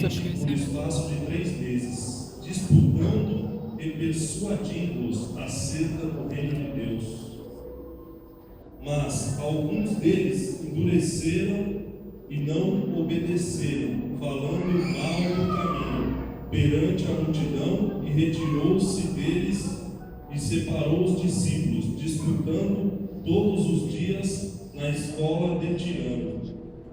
por espaço de 3 meses, disputando e persuadindo-os acerca do reino de Deus. Mas alguns deles endureceram e não obedeceram, falando mal do caminho perante a multidão, e retirou-se deles e separou os discípulos, disputando todos os dias na escola de Tirano.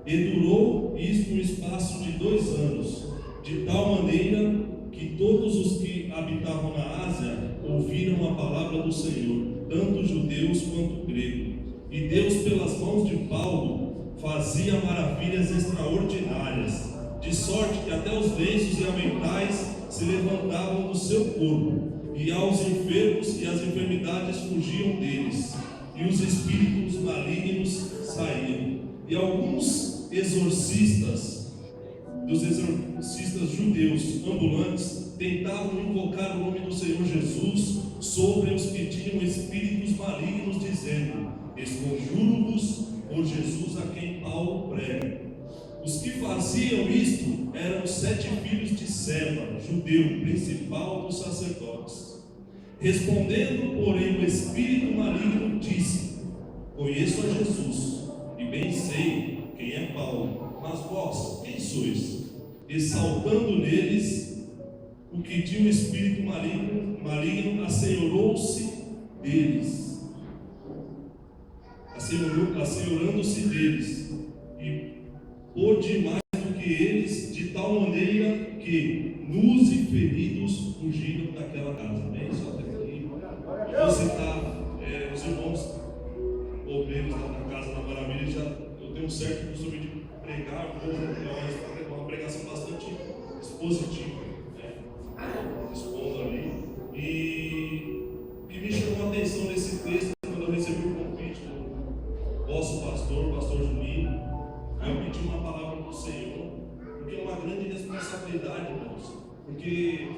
E durou isto no espaço de 2 anos, de tal maneira que todos os que habitavam na Ásia ouviram a palavra do Senhor, tanto judeus quanto gregos. E Deus, pelas mãos de Paulo, fazia maravilhas extraordinárias, de sorte que até os lenços e aventais se levantavam do seu corpo, e aos enfermos e as enfermidades fugiam deles, e os espíritos malignos saíam. E alguns exorcistas, dos exorcistas judeus ambulantes, tentavam invocar o nome do Senhor Jesus sobre os que tinham espíritos malignos, dizendo: esconjuro-vos por Jesus a quem Paulo prega. Os que faziam isto eram 7 filhos de Seba, judeu, principal dos sacerdotes. Respondendo, porém, o espírito maligno disse: conheço a Jesus, e bem sei quem é Paulo, mas vós, quem sois? E saltando neles, o que tinha o espírito maligno assenhorou-se deles, assenhorando-se deles, e pôde mais do que eles, de tal maneira que nus e feridos fugiram daquela casa. Bem, só até aqui. Vou citar os irmãos obreiros da casa da Maravilha. Eu tenho um certo costume de pregar, uma pregação bastante expositiva, expondo ali. E o que me chamou a atenção nesse texto, quando eu recebi o convite do vosso pastor, pastor Juninho, aí eu pedi uma palavra do Senhor, porque é uma grande responsabilidade, irmãos, porque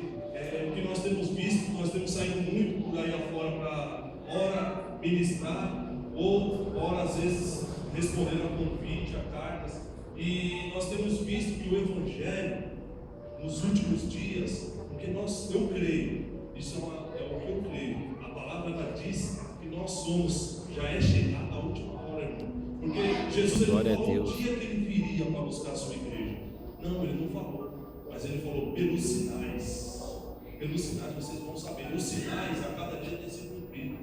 o que nós temos visto, nós temos saído muito por aí afora para, ora, ministrar, ou, ora, às vezes, respondendo a convite, a cartas, e nós temos visto que o Evangelho, nos últimos dias, porque eu creio, isso é o que eu creio, a palavra ela diz que nós somos, já é chegada a última hora, irmão, porque Jesus ele falou o dia que ele viria para buscar a sua igreja. Não, ele não falou, mas ele falou pelos sinais vocês vão saber, os sinais a cada dia têm sido cumpridos,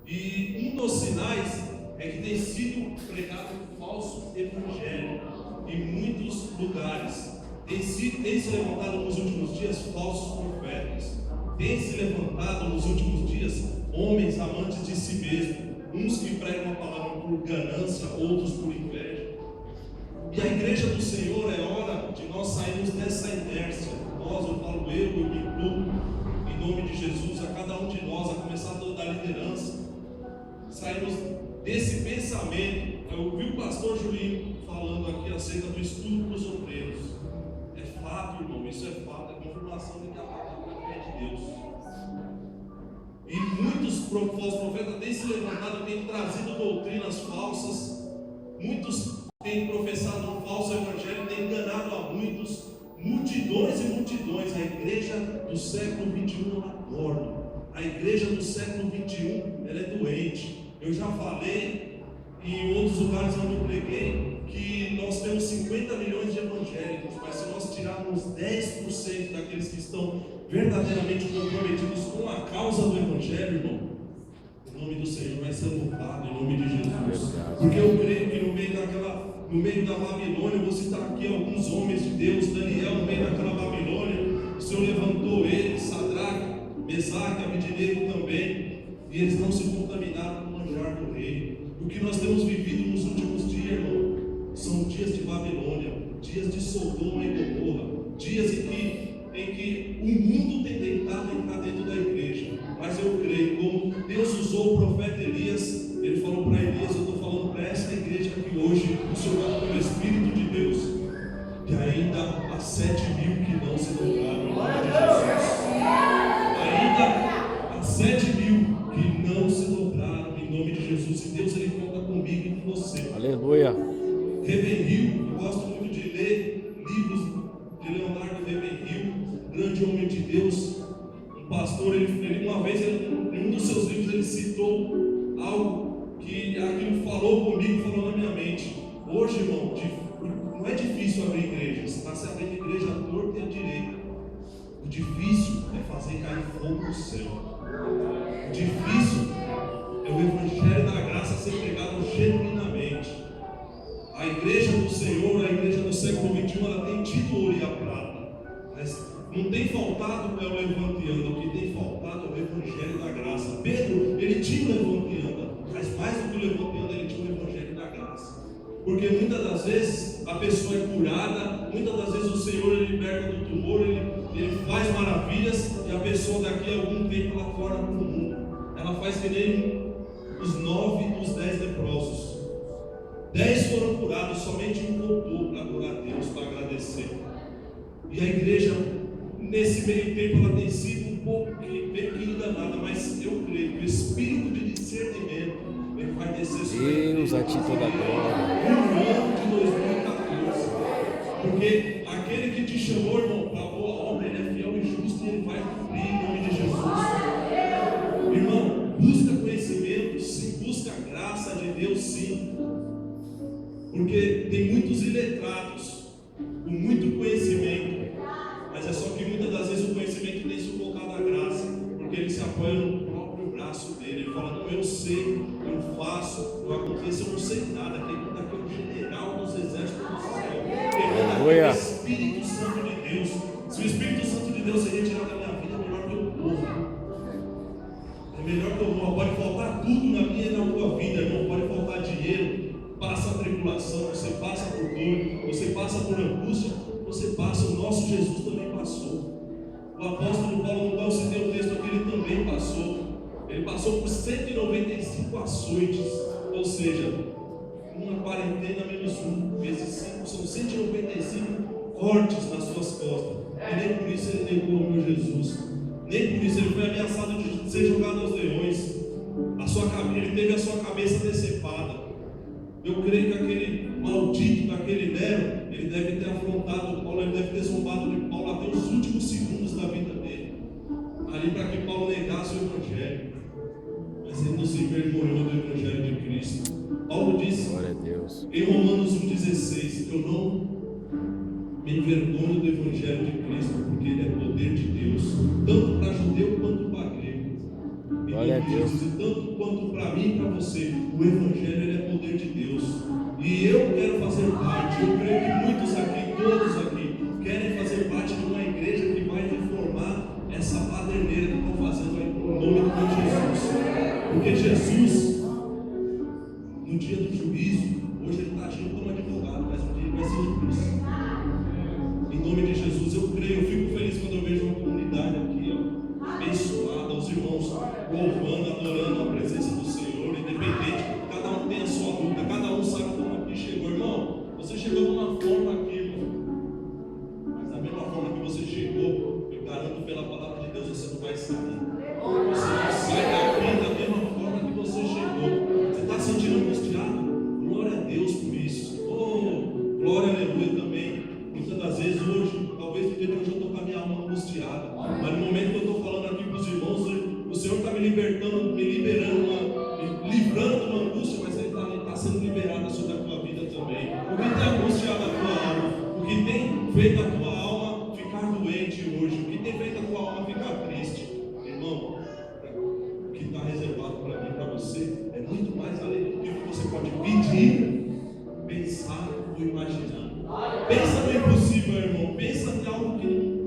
e um dos sinais é que tem sido pregado um falso evangelho em muitos lugares. Tem se levantado nos últimos dias falsos profetas, tem se levantado nos últimos dias homens amantes de si mesmos, uns que pregam a palavra por ganância, outros por inveja. E a igreja do Senhor, é hora de nós sairmos dessa inércia. Eu falo eu me incluo, em nome de Jesus, a cada um de nós, a começar da liderança, sairmos desse pensamento. Eu vi o pastor Julinho falando aqui acerca do estudo para os obreiros. É fato, irmão, isso é fato, é confirmação de que a palavra é de Deus. E muitos falsos profetas têm se levantado, têm trazido doutrinas falsas, muitos têm professado um falso evangelho, têm enganado a muitos, multidões e multidões. A igreja do século 21 não acorda. A igreja do século 21 ela é doente. Eu já falei em outros lugares onde eu preguei que nós temos 50 milhões de evangélicos, mas se nós tirarmos 10% daqueles que estão verdadeiramente comprometidos com a causa do evangelho, irmão, o nome do Senhor vai ser louvado em nome de Jesus. Porque eu creio que no meio da Babilônia, eu vou citar aqui alguns homens de Deus. Daniel, no meio daquela Babilônia, o Senhor levantou ele, Sadraque, Mesaque, Abidinego também, e eles não se contaminaram com o manjar do rei. O que nós temos vivido nos últimos dias, irmão, são dias de Babilônia, dias de Sodoma e Gomorra, dias em que o mundo tem tentado entrar dentro da igreja. Mas eu creio, como Deus usou o profeta Elias, ele falou para Elias: eu estou falando para esta igreja que hoje o Senhor vai pelo Espírito de Deus, que ainda há 7.000 que não se dobraram em nome de Jesus. Ainda há 7.000 que não se dobraram em nome de Jesus. E Deus ele conta comigo e com você. Aleluia. Reveril, eu gosto muito de ler livros, de Leonardo Ravenhill, grande homem de Deus, um pastor. Ele uma vez, em um dos seus livros, ele citou algo que aquilo falou comigo, falou na minha mente. Hoje, irmão, não é difícil abrir igreja, você está se abrindo igreja à torta e à direita. O difícil é fazer cair fogo no céu. O difícil é o evangelho da graça ser pregado genuinamente. A igreja do Senhor, a igreja do século XXI, ela tem tido ouro e a prata, mas não tem faltado o levante e anda. O que tem faltado é o evangelho da graça. Pedro, ele tinha o levante e anda, mas mais do que o levante e anda, ele tinha o evangelho da graça. Porque muitas das vezes a pessoa é curada, muitas das vezes o Senhor ele liberta do tumor, ele faz maravilhas, e a pessoa daqui a algum tempo ela torna para o mundo. Ela faz que nem os 9 dos 10 leprosos. 10 foram curados, somente um voltou para adorar a Deus, para agradecer. E a igreja, nesse meio tempo, ela tem sido um pouco enganada, mas eu creio que o espírito de discernimento ele vai descer sobre Deus a ti toda a glória. no ano de 2014. Porque aquele que te chamou, irmão, para a boa obra, ele é fiel e justo e ele vai cumprir em nome de Jesus. Irmão, busca conhecimento, sim, busca a graça de Deus, sim. Porque tem muitos iletrados com muito conhecimento, mas é só que muitas das vezes o conhecimento tem sufocado a graça, porque ele se apoia no próprio braço dele. Ele fala: não, eu sei, eu faço, eu aconteço, eu não sei nada. Quem manda aqui é o general dos exércitos do céu, quem manda aqui é o Espírito Santo de Deus. Se o Espírito Santo de Deus se retirar da minha vida, é melhor que eu morra. É melhor que eu morra. Pode faltar tudo na minha e na tua vida, irmão. Pode faltar dinheiro, passa a tribulação, você passa por dor, você passa por angústia, você passa. O nosso Jesus também passou. O apóstolo Paulo, no qual se deu o texto aqui, ele também passou. Ele passou por 195 açoites, ou seja, uma quarentena menos 1 vezes 5, são 195 cortes nas suas costas. E nem por isso ele negou ao meu Jesus. Nem por isso ele foi ameaçado de ser jogado aos leões. Ele teve a sua cabeça decepada. Eu creio que aquele maldito daquele Nero, ele deve ter afrontado Paulo, ele deve ter zombado de Paulo até os últimos segundos da vida dele, ali para que Paulo negasse o Evangelho. Mas ele não se envergonhou do Evangelho de Cristo. Paulo disse em Romanos 1,16: eu não me envergonho do Evangelho de Cristo, porque ele é poder de Deus, tanto para judeu quanto para grego. E tanto quanto para mim e para você, o Evangelho ele é poder de Deus. E eu quero fazer parte, eu creio que muitos aqui, todos aqui, querem fazer parte de uma igreja que vai reformar essa baderneira que estão fazendo aí no nome de Jesus. Porque Jesus, no dia do juízo, hoje ele está agindo como advogado, mas um dia ele vai ser juiz. Em nome de Jesus, eu creio, eu fico feliz quando eu vejo uma comunidade aqui, ó, abençoada, os irmãos louvando, adorando a presença do Senhor, independente, cada um tem a sua luta, cada um sabe como aqui chegou. Irmão, você chegou de uma forma aqui, irmão, mas da mesma forma que você chegou, eu garanto pela palavra de Deus, você não vai sair. Você não sai daqui da mesma forma que você chegou. Você está sentindo angustiado? Glória a Deus por isso. Oh, glória, aleluia também. Muitas das vezes hoje, talvez no dia de hoje eu estou com a minha alma angustiada, mas no momento que eu estou falando aqui para os irmãos, o Senhor está me livrando de uma angústia, mas Ele está sendo liberado sobre a tua vida também. O que tem angustiado a tua alma, o que tem feito a tua alma ficar doente hoje, o que tem feito a tua alma ficar triste, irmão, o que está reservado para mim e para você é muito mais além do que você pode pedir, pensar ou imaginar. Pensa no impossível, irmão. Pensa em algo que não.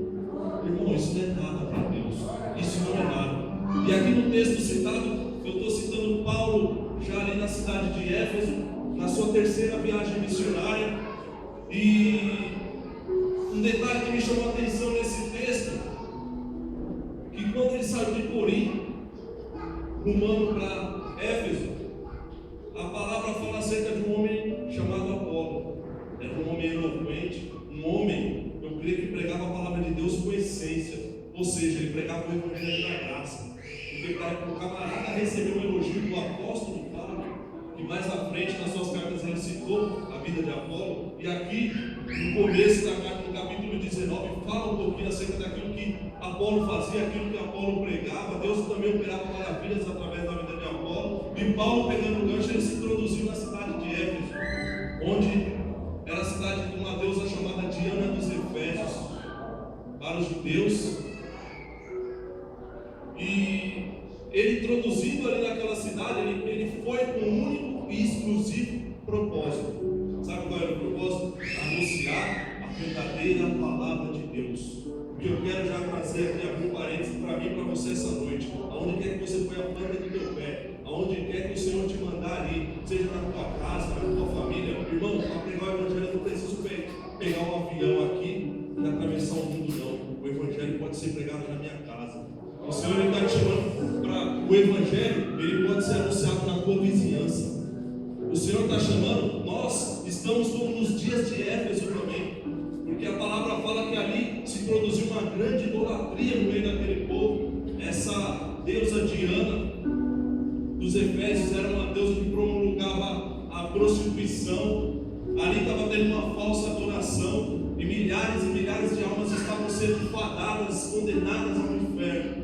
Irmão, isso não é nada para Deus. Isso não é nada. E aqui no texto citado, eu estou citando Paulo, já ali na cidade de Éfeso, na sua terceira viagem missionária. E um detalhe que me chamou a atenção nesse texto, que quando ele saiu de Corinto, rumando para Éfeso, a palavra fala acerca de um homem chamado Apolo. Era um homem eloquente, um homem, eu creio que pregava a palavra de Deus com essência, ou seja, ele pregava o Evangelho da graça. Porque o camarada recebeu um elogio do apóstolo Paulo, que mais à frente nas suas cartas ele citou a vida de Apolo, e aqui no começo da carta, no capítulo capítulo 19, fala um pouquinho acerca daquilo que Apolo fazia, aquilo que Apolo pregava. Deus também operava maravilhas através da vida de Apolo. E Paulo, pegando o gancho, ele se introduziu na cidade de Éfeso, onde era a cidade de uma deusa chamada Diana dos Efésios, para os judeus. E ele, introduzido ali naquela cidade, ele foi com um único e exclusivo propósito. Sabe qual era o propósito? Anunciar a verdadeira palavra de Deus. O que eu quero já trazer aqui, abrir um parênteses para mim e para você essa noite. Aonde quer que você ponha a planta do teu pé, aonde quer que o Senhor te mandar ir, seja na tua casa, na tua família. Irmão, para pregar o Evangelho eu não preciso pegar um avião aqui e atravessar o mundo, não. O Evangelho pode ser pregado na minha casa. O Senhor está te chamando para o Evangelho, ele pode ser anunciado na tua vizinhança. O Senhor está chamando, nós estamos como nos dias de Éfeso também, porque a palavra fala que ali se produziu uma grande idolatria no meio daquele povo. Essa deusa Diana dos Efésios era uma deusa que promulgava a prostituição. Ali estava tendo uma falsa adoração e milhares de almas estavam sendo fadadas, condenadas ao inferno.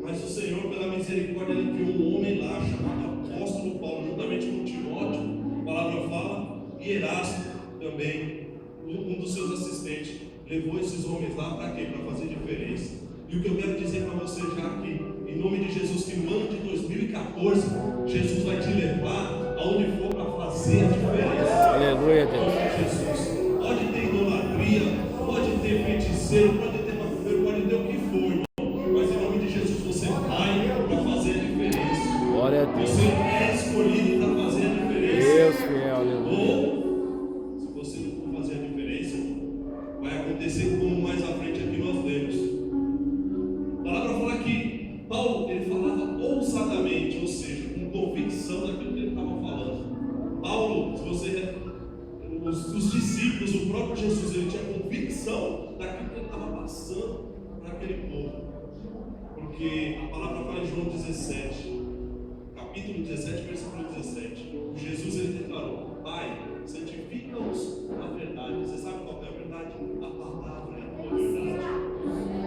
Mas o Senhor, pela misericórdia, ele enviou um homem lá chamado apóstolo Paulo, juntamente com Timóteo, a palavra fala, e Erasto também, um dos seus assistentes, levou esses homens lá para quê? Para fazer diferença. E o que eu quero dizer para você já aqui, em nome de Jesus, que no ano de 2014, Jesus vai te levar aonde for para fazer a diferença. Aleluia, Deus. Em nome de Jesus. Pode ter idolatria, pode ter feiticeiro, pode ter macumbeiro, pode ter o que for, irmão. Mas em nome de Jesus você vai para fazer a diferença. Glória a Deus. Você é escolhido para fazer a diferença. Deus fiel, aleluia. Ou, se você não for fazer a diferença, vai acontecer como mais à frente aqui nós lemos. A palavra fala que Paulo, ele falava ousadamente, ou seja, com convicção daquilo que ele estava falando. Paulo, se você, os discípulos, o próprio Jesus, ele tinha convicção daquilo que ele estava passando para aquele povo. Porque a palavra fala em João 17, capítulo 17, versículo 17. Jesus, ele declarou: Pai, santifica-os na verdade. Você sabe qual é a verdade? A palavra é a tua verdade.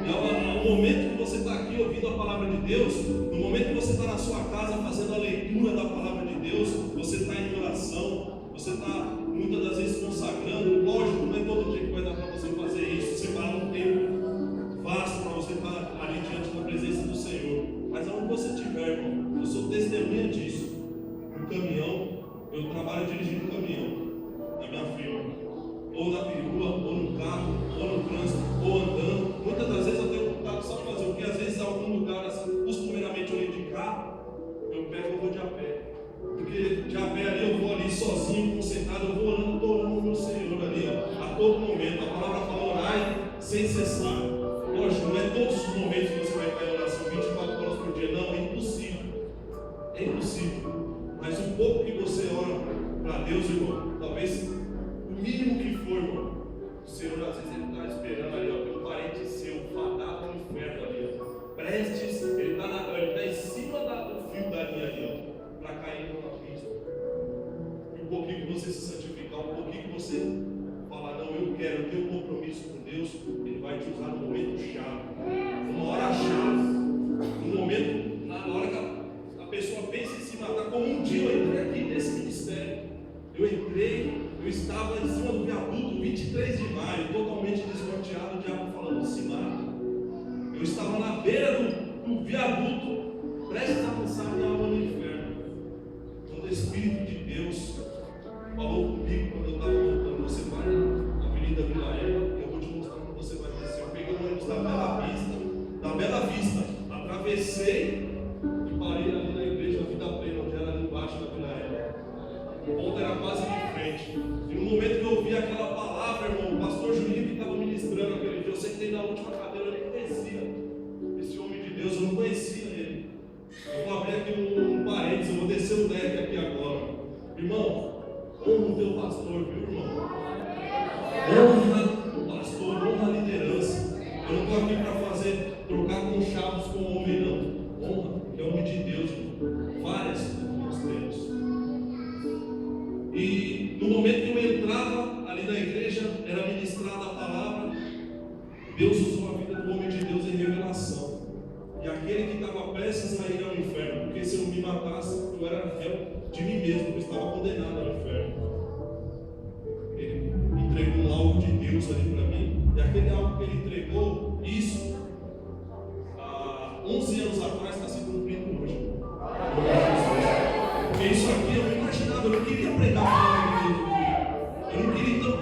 E ao momento que você está aqui ouvindo a palavra de Deus, no momento que você está na sua casa fazendo a leitura da palavra de Deus, você está em oração, você está muitas das vezes consagrando. Lógico, não é todo dia que vai dar para você fazer isso, separar um tempo vasto para você estar ali diante da presença do Senhor. Mas aonde você estiver, irmão, eu sou testemunha disso. No caminhão, eu trabalho dirigindo um caminhão na minha firma, ou na perua, ou no carro, ou no trânsito, ou andando. Muitas das vezes eu tenho vontade só de fazer, porque às vezes em algum lugar, assim, costumeiramente eu indo de carro, eu pego e vou de a pé. Porque de a pé ali eu vou ali sozinho, concentrado, eu vou orando, estou orando no meu Senhor ali, ó, a todo momento. A palavra fala: orai sem cessar. Lógico, não é todos os momentos que você vai estar em oração 24 horas por dia, não, é impossível. É impossível. Mas o pouco que você ora para Deus, irmão, talvez o mínimo que for, irmão, o Senhor às vezes ele está esperando ali, ó, tem um parente seu, fadado no inferno ali, ó, prestes, ele está em cima do fio da linha ali, ó, para cair no abismo. E um pouquinho que você se santificar, um pouquinho que você falar: não, eu quero, eu tenho um compromisso com Deus, ele vai te usar no momento chave, numa hora chave, no momento, na hora que a pessoa pensa em se matar. Como um dia eu entrei aqui nesse ministério, eu estava em cima do viaduto, 23 de maio, totalmente desnorteado, o diabo falando: se mata. Eu estava na beira do viaduto, prestes a lançar minha alma no inferno, quando o Espírito de Deus falou comigo quando eu estava voltando: você vai na Avenida Vila Eva, eu vou te mostrar onde você vai descer. Eu peguei o ônibus da Bela Vista, atravessei e parei ali na igreja Vida Plena, onde era ali embaixo da Vila Eva. O ponto era quase de frente. E no momento que eu ouvi aquela palavra, irmão, o pastor Juninho que estava ministrando aquele dia, eu sentei na última cadeira, eu nem conhecia esse homem de Deus, eu não conhecia ele. Eu vou abrir aqui um parênteses, eu vou descer o deck aqui agora. Irmão, honra o teu pastor, viu, irmão? Honra o pastor, honra a liderança. Eu não estou aqui para trocar conchavos com o homem, não. Honra, que é o homem de Deus, irmão. Várias nós temos. E no momento que eu entrava ali na igreja, era ministrada a palavra, Deus usou a vida do homem de Deus em revelação. E aquele que estava prestes a ir ao inferno, porque se eu me matasse, eu era réu de mim mesmo, eu estava condenado ao inferno. Ele entregou algo de Deus ali para mim, e aquele algo que ele entregou, isso, há 11 anos atrás, está se cumprindo hoje. Porque isso aqui eu não imaginava, eu não queria pregar para Deus. Eu não queria, então,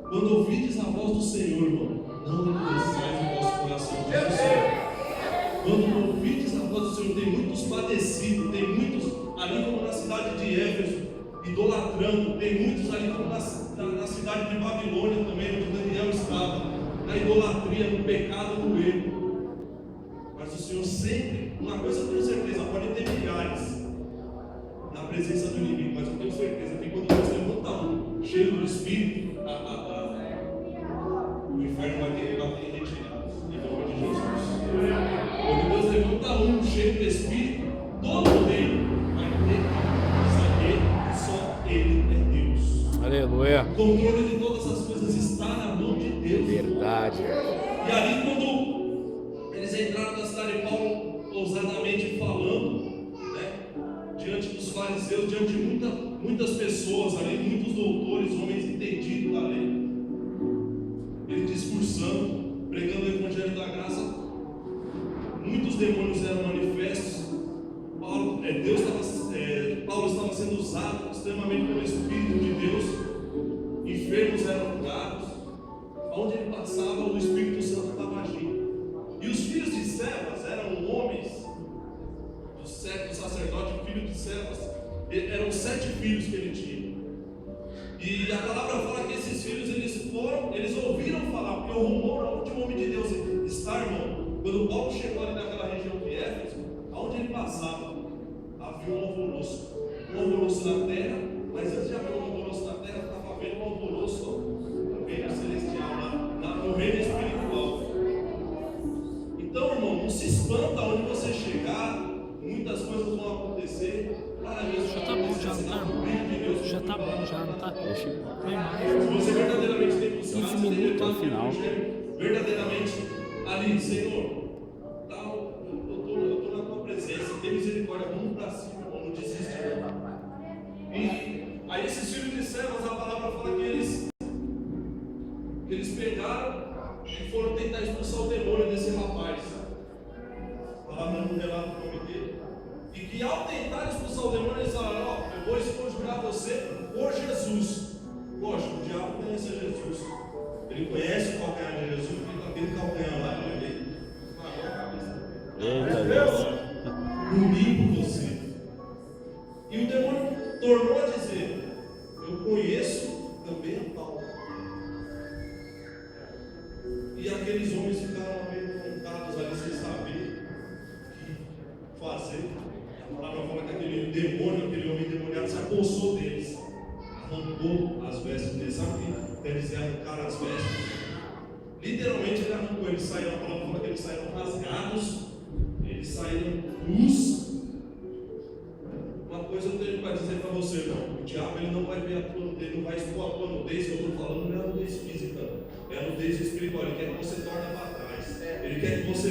quando ouvides a voz do Senhor, irmão, não endureçais o vosso coração, diz o Senhor. Quando ouvides a voz do Senhor, tem muitos padecidos, tem muitos ali como na cidade de Éfeso, idolatrando, tem muitos ali como na cidade de Babilônia também, onde Daniel estava, na idolatria, no pecado, no erro. Mas o Senhor sempre, uma coisa eu tenho certeza, pode ter milhares na presença do inimigo, mas eu tenho certeza que quando Deus levanta um cheio do Espírito, o inferno vai querer bater em retirada, em nome de Jesus. Quando Deus levanta um cheio do Espírito, todo o reino vai ter que saber que só Ele é Deus. Aleluia. O controle de todas as coisas está na mão de Deus. Verdade. E ali quando eles entraram na cidade de Paulo, ousadamente falando, né, diante dos fariseus, diante de muitas pessoas ali, muitos doutores, homens entendidos da lei, ele discursando, pregando o evangelho da graça, muitos demônios eram manifestos. Paulo estava sendo usado extremamente pelo Espírito de Deus, enfermos eram curados, onde ele passava o Espírito Santo estava agindo. E os filhos de Cefas eram homens do sacerdote, filho de Cefas, eram 7 filhos que ele tinha. E a palavra fala que esses filhos eles ouviram falar, porque o rumor onde o homem de Deus está, irmão, quando Paulo chegou ali naquela região de Éfeso, aonde ele passava, havia um alvoroço na terra, mas antes de haver um alvoroço na terra, estava havendo um alvoroço no reino celestial, no reino espiritual. Então, irmão, não se espanta onde você chegar, muitas coisas vão acontecer. Já tá bom, já não tá? Já tá bom, já não tá? Vai mais. Se você verdadeiramente tem buscado, 15 minutos ao final. verdadeiramente ali, Senhor, eu estou na tua presença, tem misericórdia, vamos para cima, irmão, não desiste. E aí esses filhos de Cefas, a palavra fala que eles pegaram e foram tentar expulsar o demônio desse rapaz. A palavra não relata o nome dele. E que ao tentar expulsar o demônio, eles falaram: ó, eu vou conjurar você por Jesus. Poxa, o diabo conhece Jesus. Ele conhece o calcanhar de Jesus, porque com aquele calcanhar lá, ele esmagou a cabeça. Eu limpo você. E o demônio tornou a dizer: eu conheço também a Paulo. E aqueles homens ficaram meio contados ali sem saber o que fazer. A palavra fala que aquele demônio, aquele homem endemoniado, se apossou deles, arrancou as vestes deles. Sabe o que quer dizer arrancar as vestes? Literalmente ele arrancou, eles saíram, a palavra fala que eles saíram rasgados, eles saíram cruz. Uma coisa eu tenho para dizer para você, irmão: o diabo ele não vai ver a tua nudez, ele não vai expor a tua nudez, que eu estou falando, não é a nudez física, é a nudez espiritual. Ele quer que você torne para trás, ele quer que você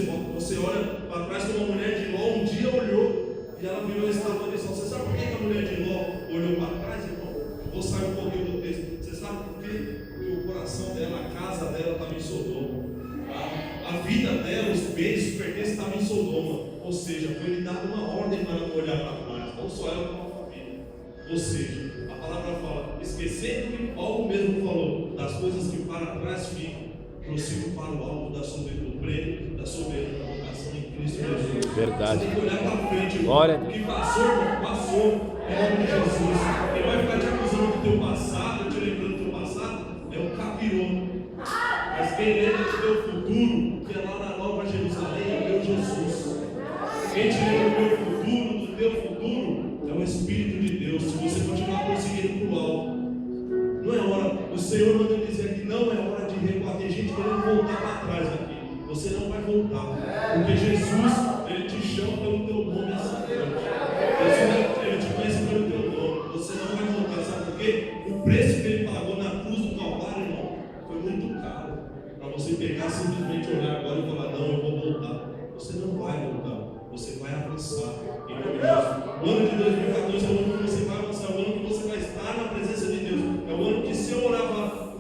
olhe para trás como a mulher de Ló um dia olhou. E ela virou estátua de sol. Você sabe por que a mulher de Ló olhou para trás, irmão? Eu vou sair um pouquinho do texto. Você sabe por quê? Porque o coração dela, a casa dela estava em Sodoma. A vida dela, os bens, os pertences estavam em Sodoma. Ou seja, foi lhe dada uma ordem para não olhar para trás. Não só ela, como a família. Ou seja, a palavra fala, esquecendo que Paulo mesmo falou, das coisas que para trás ficam, prossigo para o alvo da soberana, prêmio da soberana vocação em Cristo Jesus. Verdade. Você tem que olhar para frente, irmão. Glória a O Deus. que passou, irmão, passou. Em nome de Jesus. Quem vai ficar te acusando do teu passado, te lembrando do teu passado, é um capiroto. Mas quem lembra do teu futuro, que é lá na Nova Jerusalém, é o meu Jesus. Quem te lembra do meu futuro, do teu futuro, é o Espírito de Deus. Se você continuar prosseguindo para o alto, não é hora. O Senhor mandou dizer que não é hora de recuar. Tem gente querendo voltar para trás aqui. Você não vai voltar, porque Jesus, Ele te chama pelo teu nome essa noite. Ele te conhece pelo teu nome. Você não vai voltar, sabe por quê? O preço que Ele pagou na cruz do Calvário, irmão, foi muito caro para você pegar simplesmente olhar agora e falar, não, eu vou voltar. Você não vai voltar, você vai avançar. Em nome de Jesus. O ano de 2014 é o ano que você vai avançar, é o ano que você vai estar na presença de Deus. É o ano que se eu orava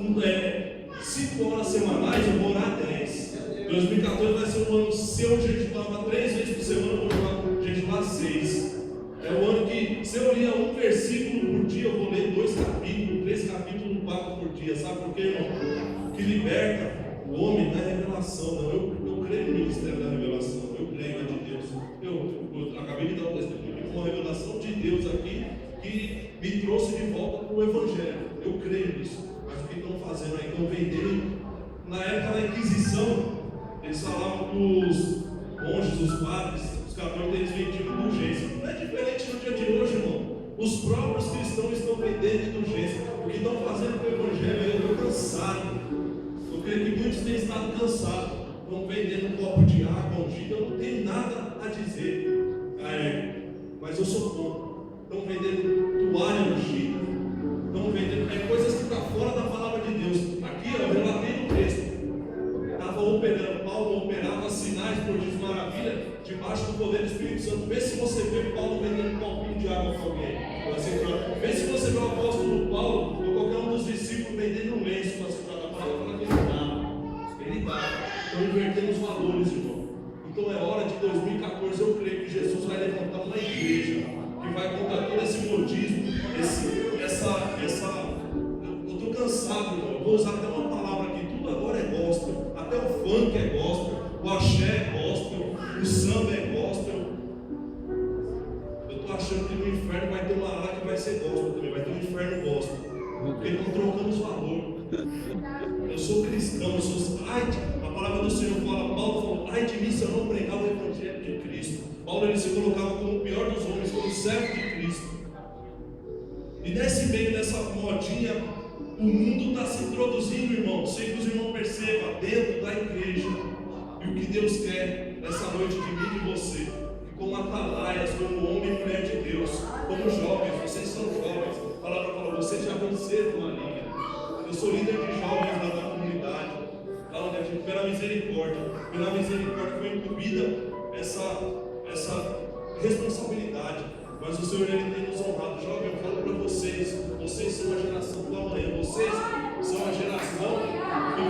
5 horas semanais, eu vou orar 10. 2014 vai ser um ano, se eu jejuava 3 vezes por semana, eu vou jejuar 6. É o ano que, se eu lia um versículo por dia, eu vou ler 2 capítulos, 3 capítulos, 4 por dia. Sabe por quê, irmão? Que liberta o homem não é revelação, não. Eu creio no ministério da revelação, eu creio é de Deus. Eu acabei de dar um testemunho de uma revelação de Deus aqui que me trouxe de volta para o Evangelho. Eu creio nisso. Mas o que estão fazendo aí? Estão vendendo. Na época da Inquisição, eles falavam que os monges, os padres, os católicos, eles vendiam indulgência. Não é diferente no dia de hoje, irmão. Os próprios cristãos estão vendendo indulgência. O que estão fazendo com o Evangelho? Eu estou cansado. Eu creio que muitos têm estado cansados. Estão vendendo um copo de água ungida. Eu não tenho nada a dizer. Mas eu sou bom. Estão vendendo toalha ungida. Estão vendendo coisas que estão fora da palavra de Deus. Aqui eu relatei no texto. Estava operando, Paulo operava sinais, prodígios, maravilha, debaixo do poder do Espírito Santo. Vê se você vê Paulo vendendo um copinho de água para alguém. Vê se você vê o apóstolo Paulo ou qualquer um dos discípulos vendendo um lenço para se tratar. A palavra que ele dá. Estão invertendo os valores, irmão. Então é hora de 2014. Eu creio que Jesus vai levantar uma igreja que vai contar todo esse modismo, eu estou cansado, irmão. Eu vou usar até uma palavra aqui. Tudo agora é gospel. Até o funk é gospel, o axé é gospel, o samba é gospel. Eu estou achando que no inferno vai ter uma área que vai ser gospel também, vai ter um inferno gospel. Porque estão trocando os valores. Eu sou cristão, eu sou. A palavra do Senhor fala, Paulo falou, ai de mim se eu não pregar o Evangelho de Cristo. Paulo ele se colocava como o pior dos homens, como servo de Cristo. E nesse meio dessa modinha, o mundo está se introduzindo, irmão, sem que os irmãos percebam, dentro da igreja. E o que Deus quer nessa noite de mim e de você, que como atalaias, como homem e mulher de Deus, como jovens, vocês são jovens, a palavra fala, vocês já vão ser uma linha. Eu sou líder de jovens lá da comunidade, lá onde a gente, pela misericórdia foi incumbida essa responsabilidade. Mas o Senhor ele tem nos honrado. Jovem, eu falo para vocês são a geração do amanhã, vocês são a geração que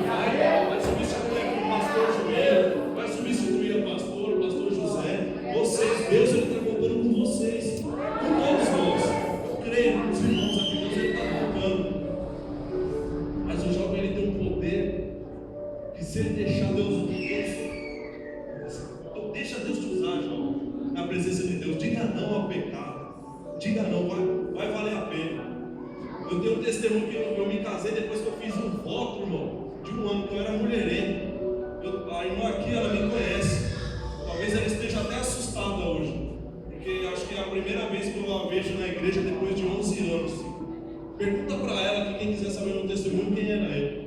vai substituir o pastor Joel, vai substituir o pastor José. Vocês, Deus ele está contando com vocês, com todos nós. Eu creio que os irmãos aqui, Deus ele está contando. Mas o jovem ele tem um poder que se ele deixar Deus deixa Deus te usar, jovem, na presença de Deus. Diga não ao pecado. Diga não, vai valer a pena. Eu tenho um testemunho que eu me casei depois que eu fiz um voto, irmão, de um ano que eu era mulherengo. A irmã aqui, ela me conhece. Talvez ela esteja até assustada hoje, porque acho que é a primeira vez que eu a vejo na igreja depois de 11 anos. Pergunta para ela, que quem quiser saber meu testemunho, quem era eu.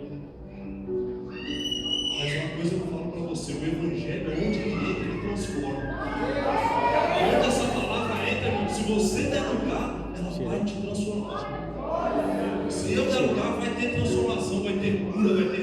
Mas uma coisa eu falo para você, o Evangelho, onde ele entra, ele transforma. Aonde essa palavra entra, irmão, se você der lugar, ela vai te transformar. Se eu der lugar, vai ter transformação, vai ter cura, vai ter